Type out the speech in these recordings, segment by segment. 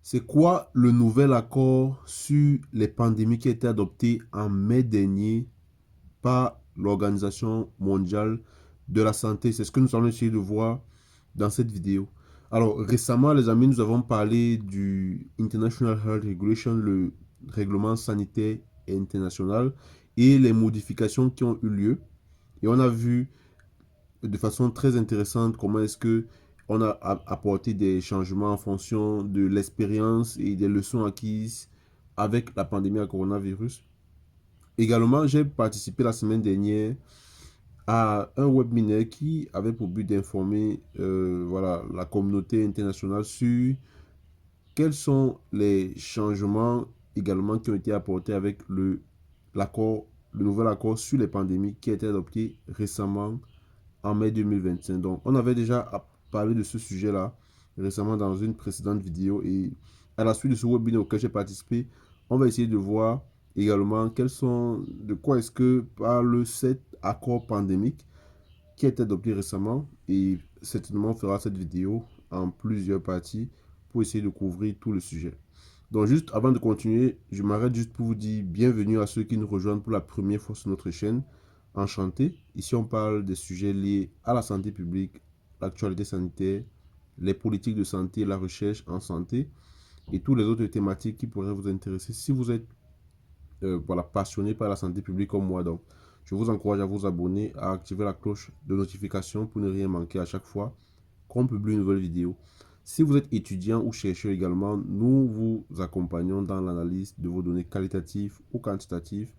C'est quoi le nouvel accord sur les pandémies qui a été adopté en mai dernier par l'Organisation mondiale de la santé? C'est ce que nous allons essayer de voir dans cette vidéo. Alors, récemment, les amis, nous avons parlé du International Health Regulation, le règlement sanitaire international, et les modifications qui ont eu lieu. Et on a vu de façon très intéressante comment est-ce que on a apporté des changements en fonction de l'expérience et des leçons acquises avec la pandémie à coronavirus. Également, j'ai participé la semaine dernière à un webinaire qui avait pour but d'informer voilà, la communauté internationale sur quels sont les changements également qui ont été apportés avec l'accord, le nouvel accord sur les pandémies qui a été adopté récemment en mai 2025. Donc, on avait déjà parlé de ce sujet-là récemment dans une précédente vidéo et à la suite de ce webinaire auquel j'ai participé, on va essayer de voir également de quoi est-ce que parle cet accord pandémique qui a été adopté récemment et certainement on fera cette vidéo en plusieurs parties pour essayer de couvrir tout le sujet. Donc juste avant de continuer, je m'arrête juste pour vous dire bienvenue à ceux qui nous rejoignent pour la première fois sur notre chaîne. Enchanté. Ici, on parle des sujets liés à la santé publique, l'actualité sanitaire, les politiques de santé, la recherche en santé et toutes les autres thématiques qui pourraient vous intéresser si vous êtes voilà, passionné par la santé publique comme moi. Donc, je vous encourage à vous abonner, à activer la cloche de notification pour ne rien manquer à chaque fois qu'on publie une nouvelle vidéo. Si vous êtes étudiant ou chercheur également, nous vous accompagnons dans l'analyse de vos données qualitatives ou quantitatives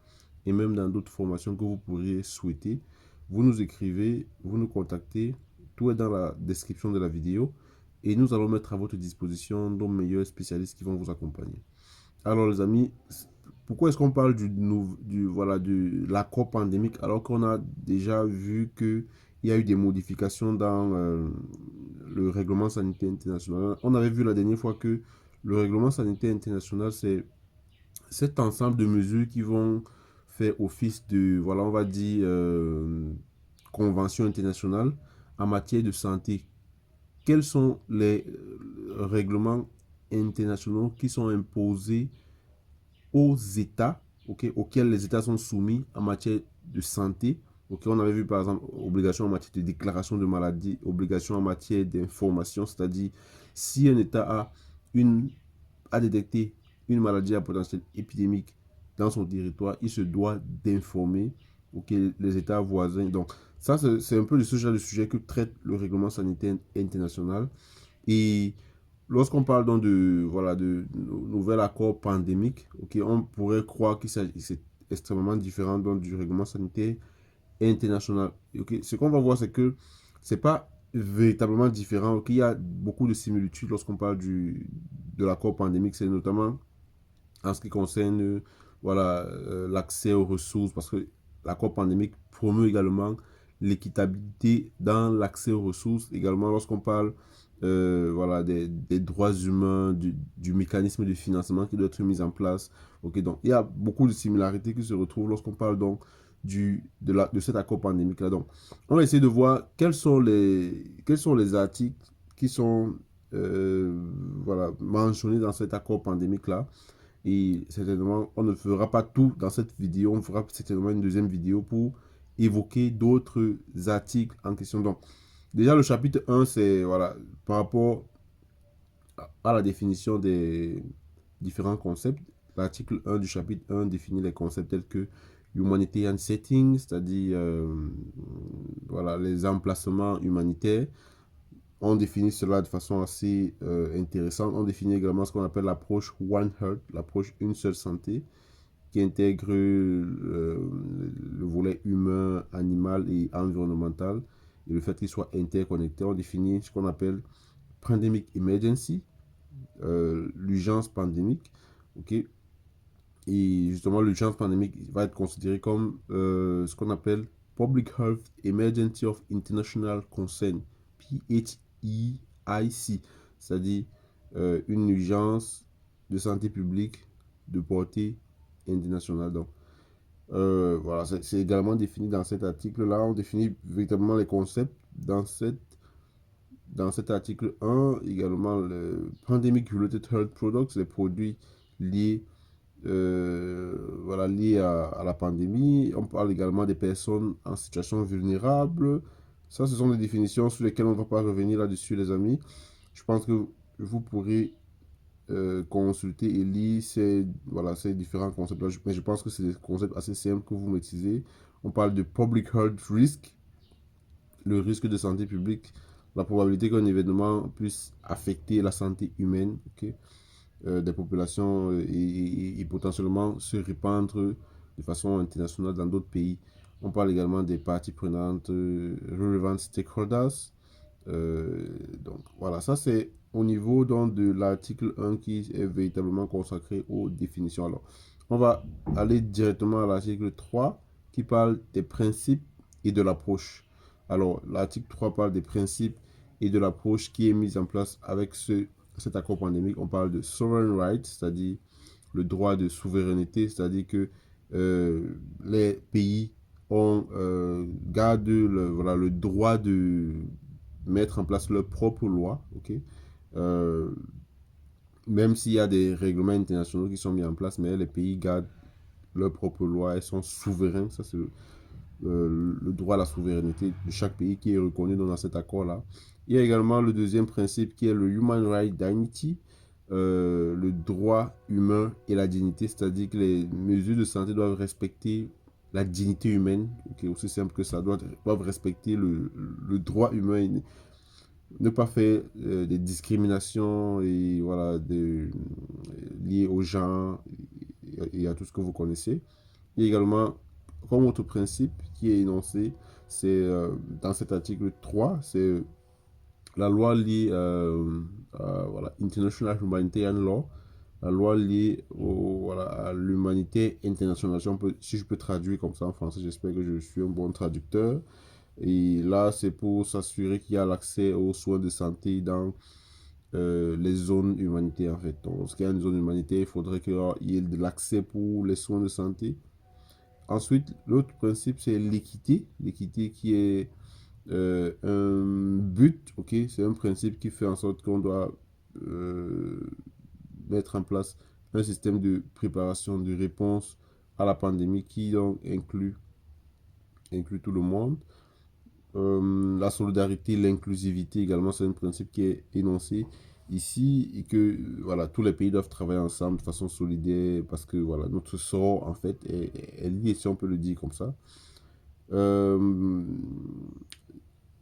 et même dans d'autres formations que vous pourriez souhaiter. Vous nous écrivez, vous nous contactez, tout est dans la description de la vidéo et nous allons mettre à votre disposition nos meilleurs spécialistes qui vont vous accompagner. Alors les amis, pourquoi est-ce qu'on parle voilà, de l'accord pandémique alors qu'on a déjà vu qu'il y a eu des modifications dans le règlement sanitaire international? On avait vu la dernière fois que le règlement sanitaire international, c'est cet ensemble de mesures qui vont faire office de, voilà, on va dire, convention internationale en matière de santé. Quels sont les règlements internationaux qui sont imposés aux États, okay, auxquels les États sont soumis en matière de santé? Okay, on avait vu par exemple obligation en matière de déclaration de maladie, obligation en matière d'information, c'est-à-dire si un État a détecté une maladie à potentiel épidémique dans son territoire, il se doit d'informer les États voisins. Donc ça, c'est un peu de ce genre de sujet que traite le règlement sanitaire international. Et lorsqu'on parle donc de, voilà, de nouvel accord pandémique, okay, on pourrait croire que c'est extrêmement différent donc, du règlement sanitaire international. Okay. Ce qu'on va voir, c'est que c'est pas véritablement différent. Okay. Il y a beaucoup de similitudes lorsqu'on parle de l'accord pandémique, c'est notamment en ce qui concerne voilà, l'accès aux ressources, parce que l'accord pandémique promeut également l'équitabilité dans l'accès aux ressources. Également, lorsqu'on parle voilà, des droits humains, du mécanisme de financement qui doit être mis en place. Okay, donc, il y a beaucoup de similarités qui se retrouvent lorsqu'on parle donc de cet accord pandémique-là. Donc, on va essayer de voir quels sont les articles qui sont voilà, mentionnés dans cet accord pandémique-là. Et certainement, on ne fera pas tout dans cette vidéo. On fera certainement une deuxième vidéo pour évoquer d'autres articles en question. Donc, déjà, le chapitre 1, c'est voilà, par rapport à la définition des différents concepts. L'article 1 du chapitre 1 définit les concepts tels que humanitarian setting, c'est-à-dire voilà, les emplacements humanitaires. On définit cela de façon assez intéressante. On définit également ce qu'on appelle l'approche One Health, l'approche une seule santé, qui intègre le volet humain, animal et environnemental, et le fait qu'il soit interconnecté. On définit ce qu'on appelle pandemic emergency, l'urgence pandémique, ok? Et justement, l'urgence pandémique va être considérée comme ce qu'on appelle Public Health Emergency of International Concern, PHEIC, c'est-à-dire une urgence de santé publique de portée internationale. Donc, voilà, c'est également défini dans cet article-là. On définit véritablement les concepts dans dans cet article 1, également, le Pandemic Related Health Products, les produits liés, voilà, liés à la pandémie. On parle également des personnes en situation vulnérable. Ça, ce sont des définitions sur lesquelles on ne va pas revenir là-dessus, les amis. Je pense que vous pourrez consulter et lire voilà, ces différents concepts-là. Mais je pense que c'est des concepts assez simples que vous maîtrisez. On parle de Public Health Risk, le risque de santé publique, la probabilité qu'un événement puisse affecter la santé humaine, ok, des populations et potentiellement se répandre de façon internationale dans d'autres pays. On parle également des parties prenantes, relevant stakeholders. Donc voilà, ça c'est au niveau donc, de l'article 1 qui est véritablement consacré aux définitions. Alors, on va aller directement à l'article 3 qui parle des principes et de l'approche. Alors, l'article 3 parle des principes et de l'approche qui est mise en place avec cet accord pandémique. On parle de sovereign rights, c'est-à-dire le droit de souveraineté, c'est-à-dire que les pays gardent voilà, le droit de mettre en place leurs propres lois, ok? Euh, Même s'il y a des règlements internationaux qui sont mis en place, mais les pays gardent leurs propres lois, elles sont souverains, ça c'est le droit à la souveraineté de chaque pays qui est reconnu dans cet accord-là. Il y a également le deuxième principe qui est le Human Right Dignity, le droit humain et la dignité, c'est-à-dire que les mesures de santé doivent respecter la dignité humaine, okay, aussi simple que ça, doivent respecter le droit humain, ne pas faire des discriminations et voilà, liées aux gens et à tout ce que vous connaissez. Il y a également, comme autre principe qui est énoncé, c'est dans cet article 3, c'est la loi liée voilà, International Humanitarian Law, la loi liée voilà, à l'humanité internationale. Si je peux traduire comme ça en français, j'espère que je suis un bon traducteur. Et là, c'est pour s'assurer qu'il y a l'accès aux soins de santé dans les zones humanitaires, en fait. Donc, lorsqu'il y a une zone humanitaire, il faudrait qu'il y ait de l'accès pour les soins de santé. Ensuite, l'autre principe, c'est l'équité. L'équité qui est un but, ok? C'est un principe qui fait en sorte qu'on doit euh, mettre en place un système de préparation, de réponse à la pandémie qui donc inclut tout le monde. La solidarité, l'inclusivité également, c'est un principe qui est énoncé ici et que voilà, tous les pays doivent travailler ensemble de façon solidaire parce que voilà, notre sort en fait est lié, si on peut le dire comme ça. Euh,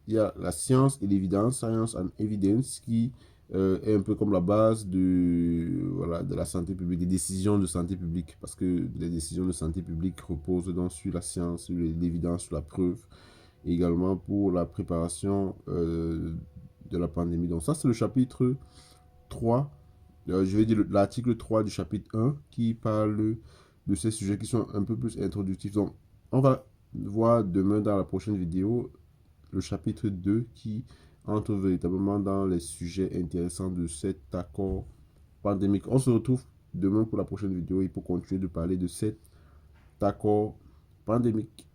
il y a la science et l'évidence, science and evidence, qui est un peu comme la base voilà, de la santé publique, des décisions de santé publique, parce que les décisions de santé publique reposent donc sur la science, sur l'évidence, sur la preuve, et également pour la préparation de la pandémie. Donc ça, c'est le chapitre 3, je vais dire l'article 3 du chapitre 1, qui parle de ces sujets qui sont un peu plus introductifs. Donc, on va voir demain dans la prochaine vidéo le chapitre 2 qui entre véritablement dans les sujets intéressants de cet accord pandémique. On se retrouve demain pour la prochaine vidéo et pour continuer de parler de cet accord pandémique.